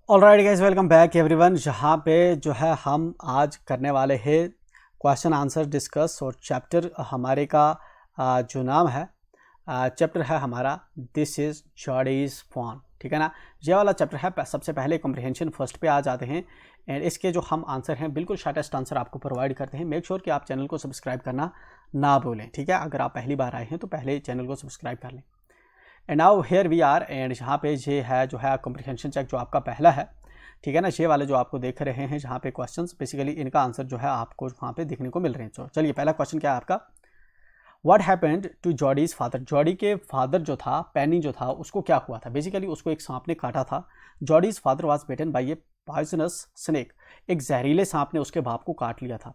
Alright guys, welcome back everyone. जहाँ पे जो है हम आज करने वाले हैं क्वेश्चन आंसर डिस्कस। और चैप्टर हमारे का जो नाम है चैप्टर है हमारा दिस इज़ जॉडीज फोन। ठीक है ना, ये वाला चैप्टर है। सबसे पहले कॉम्प्रिहेंशन फर्स्ट पे आ जाते हैं एंड इसके जो हम आंसर हैं बिल्कुल शॉर्टेस्ट आंसर आपको प्रोवाइड करते हैं। मेक श्योर कि आप चैनल को सब्सक्राइब करना ना भूलें। ठीक है, अगर आप पहली बार आए हैं तो पहले चैनल को सब्सक्राइब कर लें। And now here we are and यहाँ पे ये है जो है कॉम्प्रिहेंशन चेक जो आपका पहला है। ठीक है ना, ये वाले जो आपको देख रहे हैं जहाँ पे क्वेश्चंस बेसिकली इनका आंसर जो है आपको वहाँ पे देखने को मिल रहे हैं। तो चलिए पहला क्वेश्चन क्या है आपका। What happened to Jody's father. Jody के फादर जो था पेनी जो था उसको क्या हुआ था। बेसिकली उसको एक सांप ने काटा था। Jody's father was bitten by a poisonous snake. एक जहरीले सांप ने उसके बाप को काट लिया था।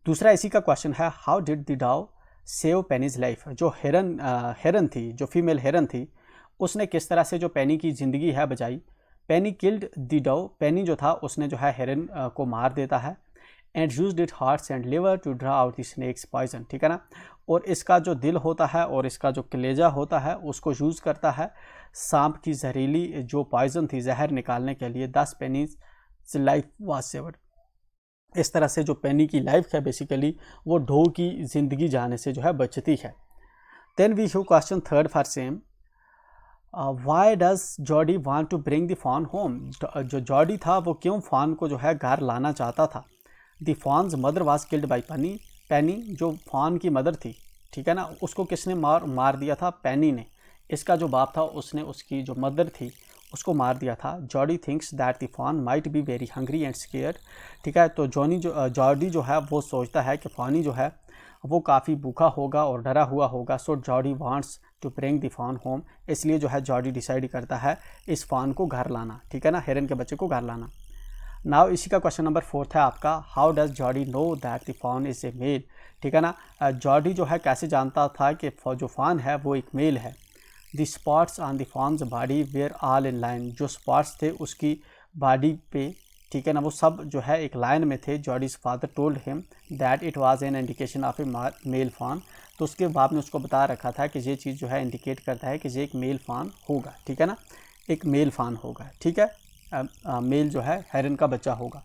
दूसरा इसी का क्वेश्चन है हाउ डिड द डाउ सेव पेनीज लाइफ। जो हेरन थी, जो फीमेल हेरन थी, उसने किस तरह से जो पेनी की ज़िंदगी है बचाई। पेनी किल्ड द डाउ। पेनी जो था उसने जो है हेरन को मार देता है। And used it hearts and liver to draw out the snake's poison. ठीक है ना, और इसका जो दिल होता है और इसका जो कलेजा होता है उसको यूज़ करता है सांप की जहरीली जो पॉइजन थी जहर निकालने के लिए। 10 पेनीज लाइफ वाज सेवर्ड। इस तरह से जो पेनी की लाइफ है बेसिकली वो ढो की ज़िंदगी जाने से जो है बचती है। Then we have question third for same. Why does Jody want to bring the fawn home. जो जॉडी था वो क्यों फॉन को जो है घर लाना चाहता था। The fawn's mother was killed by Penny. जो फॉन की मदर थी, ठीक है ना, उसको किसने मार दिया था। पेनी ने। इसका जो बाप था उसने उसकी जो मदर थी उसको मार दिया था। Jody thinks that the fawn might be very hungry and scared. ठीक है, तो जॉडी जो है वो सोचता है कि फॉनी जो है वो काफ़ी भूखा होगा और डरा हुआ होगा। So Jody wants to bring the fawn home. इसलिए जो है जॉडी डिसाइड करता है इस फॉन को घर लाना। ठीक है ना, हेरन के बच्चे को घर लाना। नाउ इसी का क्वेश्चन नंबर 4 है आपका। How does Jody know that the fawn is a male. ठीक है ना, जॉडी जो है कैसे जानता था कि जो फॉन है वो एक मेल है। The spots on the fawn's body were all in line. जो स्पॉट्स थे उसकी बॉडी पे, ठीक है ना, वो सब जो है एक लाइन में थे। Jody's father told him that it was an indication of a male fawn. तो उसके बाप ने उसको बता रखा था कि ये चीज़ जो है इंडिकेट करता है कि ये एक मेल फॉन होगा। ठीक है ना, एक मेल फॉन होगा। ठीक है, मेल जो है हेरन का बच्चा होगा।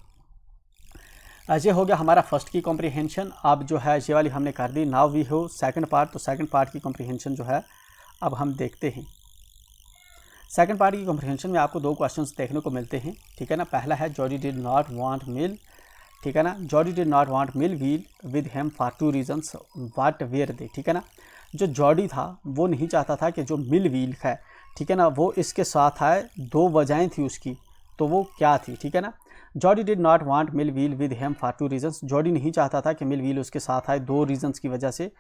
ये हो गया हमारा फर्स्ट की कॉम्प्रिहेंशन। अब जो है ये वाली हमने कर दी। Now we have second part. तो सेकंड पार्ट की कॉम्प्रिहेंशन जो है अब हम देखते हैं। सेकंड पार्ट की कॉम्प्रिहेंशन में आपको दो क्वेश्चंस देखने को मिलते हैं। ठीक है ना, पहला है Jody did not want Mill. ठीक है ना, Jody did not want Millwheel with him for 2 reasons what were they. ठीक है ना, जो जॉडी था वो नहीं चाहता था कि जो मिल व्हील है, ठीक है ना, वो इसके साथ आए। 2 वजहें थी उसकी, तो वो क्या थी। ठीक है ना, Jody did not want Millwheel with him for 2 reasons. Jordi नहीं चाहता था कि मिल व्हील उसके साथ आए 2 रीजंस की वजह से।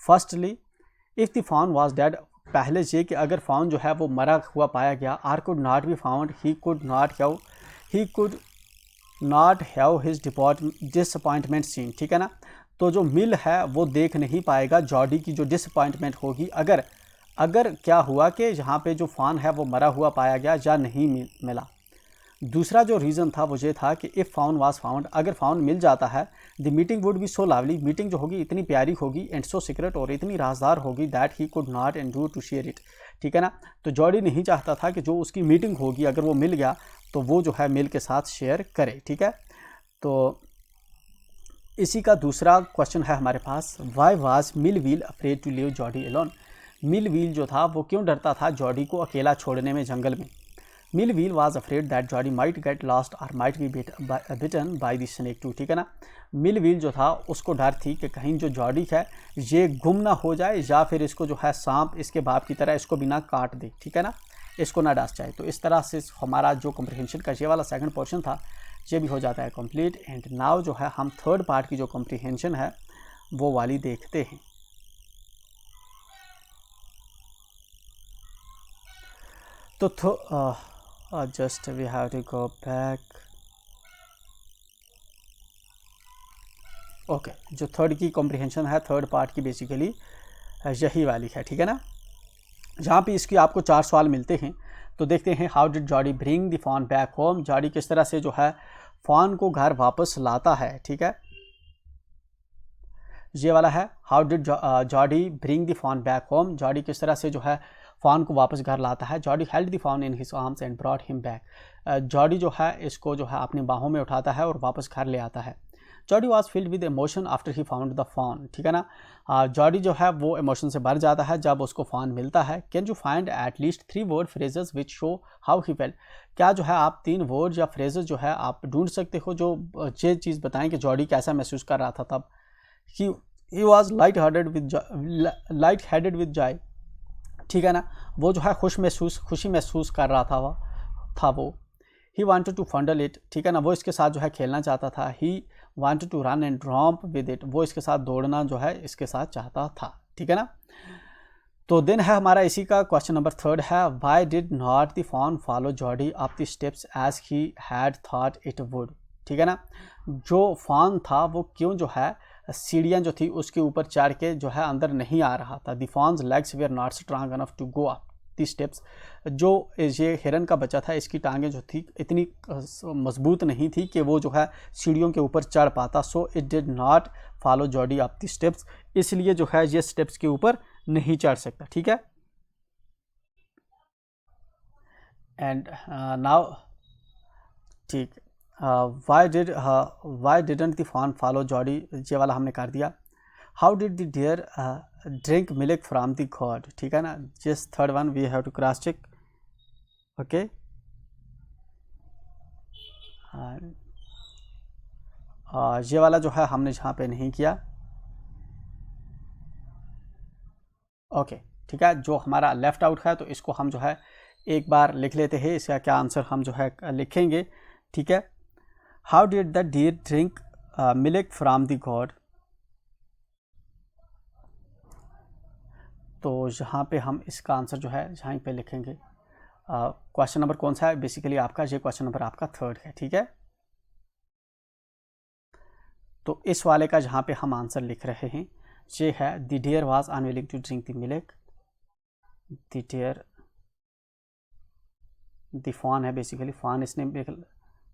Firstly if the fawn was dead. पहले ये कि अगर फॉन जो है वो मरा हुआ पाया गया। Or could not be found. He could not have his disappointment seen. ठीक है ना, तो जो मिल है वो देख नहीं पाएगा जॉडी की जो डिसअपॉइंटमेंट होगी अगर क्या हुआ कि यहाँ पे जो फॉन है वो मरा हुआ पाया गया या नहीं मिला। दूसरा जो रीज़न था वो ये था कि इफ़ फाउंड वाज फाउंड। अगर फाउंड मिल जाता है the meeting would be so lovely. Meeting जो होगी इतनी प्यारी होगी एंड सो सीक्रेट, और इतनी राजदार होगी that he could not endure to share it. ठीक है ना, तो जॉडी नहीं चाहता था कि जो उसकी मीटिंग होगी अगर वो मिल गया तो वो जो है मिल के साथ शेयर करे। ठीक है, तो इसी का दूसरा क्वेश्चन है हमारे पास। Why was Millwheel afraid to leave Jody alone. Millwheel जो था वो क्यों डरता था जॉडी को अकेला छोड़ने में जंगल में। Millwheel was afraid that Jody might get lost और might be bitten by the snake too. ठीक है ना, मिल व्हील जो था उसको डर थी कि कहीं जो जॉडी है ये गुम ना हो जाए या फिर इसको जो है सांप इसके बाप की तरह इसको बिना काट दे। ठीक है ना, इसको ना डांस जाए। तो इस तरह से हमारा जो कॉम्प्रिहेंशन का ये वाला सेकंड पोर्शन था ये भी हो जाता है कंप्लीट। एंड नाउ जो है हम थर्ड पार्ट की जो कॉम्प्रिहेंशन है वो वाली देखते हैं। तो just we have to go back। Okay, जो थर्ड की कॉम्प्रिहेंशन है थर्ड पार्ट की बेसिकली यही वाली है। ठीक है ना, जहाँ पे इसकी आपको 4 सवाल मिलते हैं। तो देखते हैं how did Jody bring the fawn back home. Jody किस तरह से जो है फॉन को घर वापस लाता है। ठीक है, ये वाला है how did Jody bring the fawn back home. Jody किस तरह से जो है फ़ॉन को वापस घर लाता है। Jody held the fawn in his arms and brought him back. Jody जो है इसको जो है अपनी बाहों में उठाता है और वापस घर ले आता है। Jody was filled with emotion after he found the fawn, ठीक है ना। जॉडी जो है वो इमोशन से भर जाता है जब उसको फ़ॉन मिलता है। Can you find at least 3 word phrases which show how he felt. क्या जो है आप 3 वर्ड या फ्रेजेस जो है आप ढूंढ सकते हो जो ये चीज़ बताएं कि जॉडी कैसा महसूस कर रहा था तब। He was light headed with Joy, ठीक है ना। वो जो है खुशी महसूस कर रहा था वो। He wanted to fondle it, ठीक है ना, वो इसके साथ जो है खेलना चाहता था। He wanted to run and romp with it, वो इसके साथ दौड़ना जो है इसके साथ चाहता था, ठीक है ना। तो देन है हमारा इसी का क्वेश्चन नंबर 3 है, why did not the fawn follow Jody up the steps as he had thought it would, ठीक है ना। जो फॉन था वो क्यों जो है सीढ़ियाँ जो थी उसके ऊपर चढ़ के जो है अंदर नहीं आ रहा था। The fawn's legs were not strong enough to go up the steps, जो ये हिरन का बच्चा था इसकी टांगें जो थी इतनी मजबूत नहीं थी कि वो जो है सीढ़ियों के ऊपर चढ़ पाता। So it did not follow Jody up the steps, इसलिए जो है ये स्टेप्स के ऊपर नहीं चढ़ सकता, ठीक है। एंड नाउ ठीक, why didn't the fawn follow Jody, ये वाला हमने कर दिया। How did the deer drink milk from the gourd, ठीक है ना। जिस third one we have to cross check, okay. ये वाला जो है हमने जहाँ पे नहीं किया, ओके, ठीक है। जो हमारा लेफ्ट आउट है तो इसको हम जो है एक बार लिख लेते हैं, इसका क्या आंसर हम जो है लिखेंगे, ठीक है। How did the deer drink milk from the gourd, तो यहाँ पे हम इसका आंसर जो है यहाँ पे लिखेंगे। क्वेश्चन नंबर कौन सा है, बेसिकली आपका ये क्वेश्चन नंबर आपका 3 है, ठीक है। तो इस वाले का जहाँ पे हम आंसर लिख रहे हैं ये है, the deer was unwilling to drink the milk, the deer, the fawn है बेसिकली, फॉन इसने,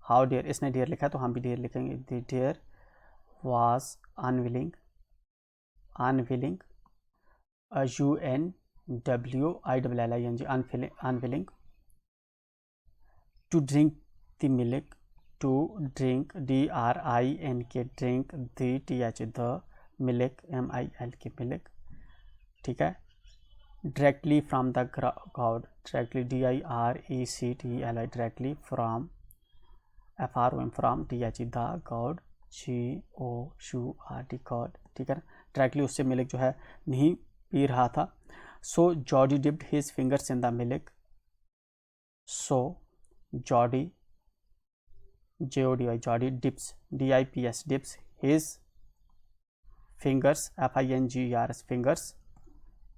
हाउ डियर इसने डियर लिखा है तो हम भी डियर लिखेंगे। The deer was unwilling unwilling to drink the milk, to drink drink drink the milk milk milk, ठीक है। directly from the god, directly directly from from the god god, ठीक है ना। डायरेक्टली उससे मिल्क जो है नहीं पी रहा था। So Jody dipped his fingers in the milk, so Jody JODY Jody dips DIPS dips his fingers FINGERS fingers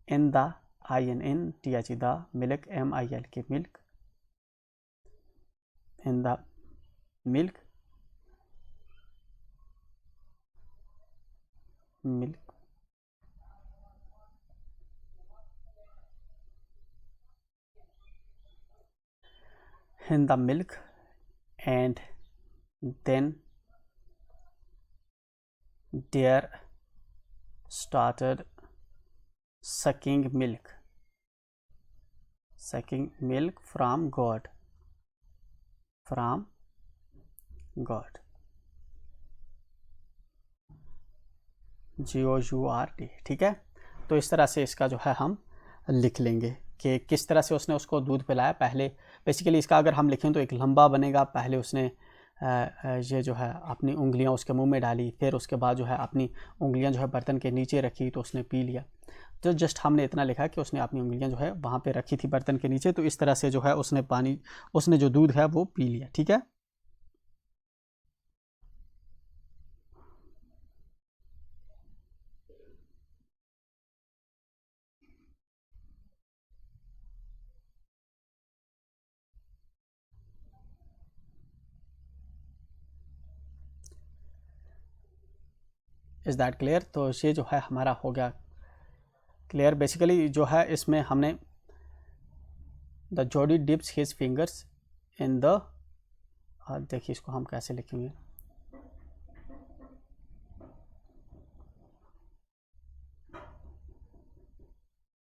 in the the milk MILK milk, in the milk in the milk, and then deer started sucking milk from God, GOURD, ठीक है। तो इस तरह से इसका जो है हम लिख लेंगे कि किस तरह से उसने उसको दूध पिलाया। पहले बेसिकली इसका अगर हम लिखें तो एक लंबा बनेगा, पहले उसने ये जो है अपनी उंगलियां उसके मुंह में डाली, फिर उसके बाद जो है अपनी उंगलियां जो है बर्तन के नीचे रखी तो उसने पी लिया। तो जस्ट हमने इतना लिखा कि उसने अपनी उंगलियां जो है वहाँ पे रखी थी बर्तन के नीचे, तो इस तरह से जो है उसने जो दूध है वो पी लिया, ठीक है। Is that clear. तो ये जो है हमारा हो गया क्लियर। बेसिकली जो है इसमें हमने the Jordi dips his fingers in the, देखिए इसको हम कैसे लिखेंगे,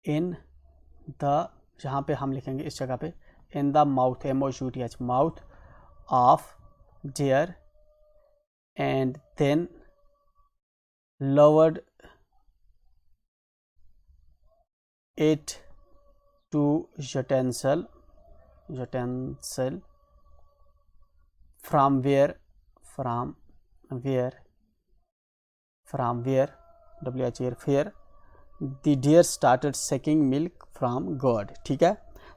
इन द यहाँ पे हम लिखेंगे इस जगह पे in the mouth, MOUTH, mouth of deer, and then lowered it to utensil from where where the deer started sucking milk from gourd। ठीक है,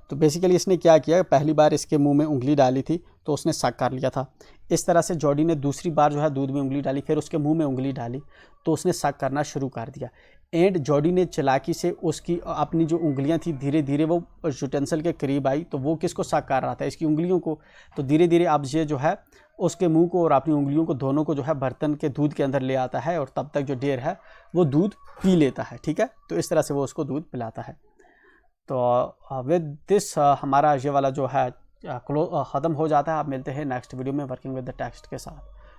तो बेसिकली इसने क्या किया, पहली बार इसके मुंह में उंगली डाली थी तो उसने शक कर लिया था। इस तरह से जॉडी ने दूसरी बार जो है दूध में उंगली डाली, फिर उसके मुंह में उंगली डाली तो उसने शक करना शुरू कर दिया। एंड जॉडी ने चालाकी से उसकी अपनी जो उंगलियां थी धीरे धीरे वो यूटेंसिल के करीब आई, तो वो किसको शक कर रहा था, इसकी उंगलियों को। तो धीरे धीरे अब ये जो है उसके मुंह को और अपनी उंगलियों को दोनों को जो है बर्तन के दूध के अंदर ले आता है, और तब तक जो डियर है वो दूध पी लेता है। ठीक है, तो इस तरह से वो उसको दूध पिलाता है। तो विद दिस हमारा ये वाला जो है ख़त्म हो जाता है। आप मिलते हैं नेक्स्ट वीडियो में वर्किंग विद द टेक्स्ट के साथ।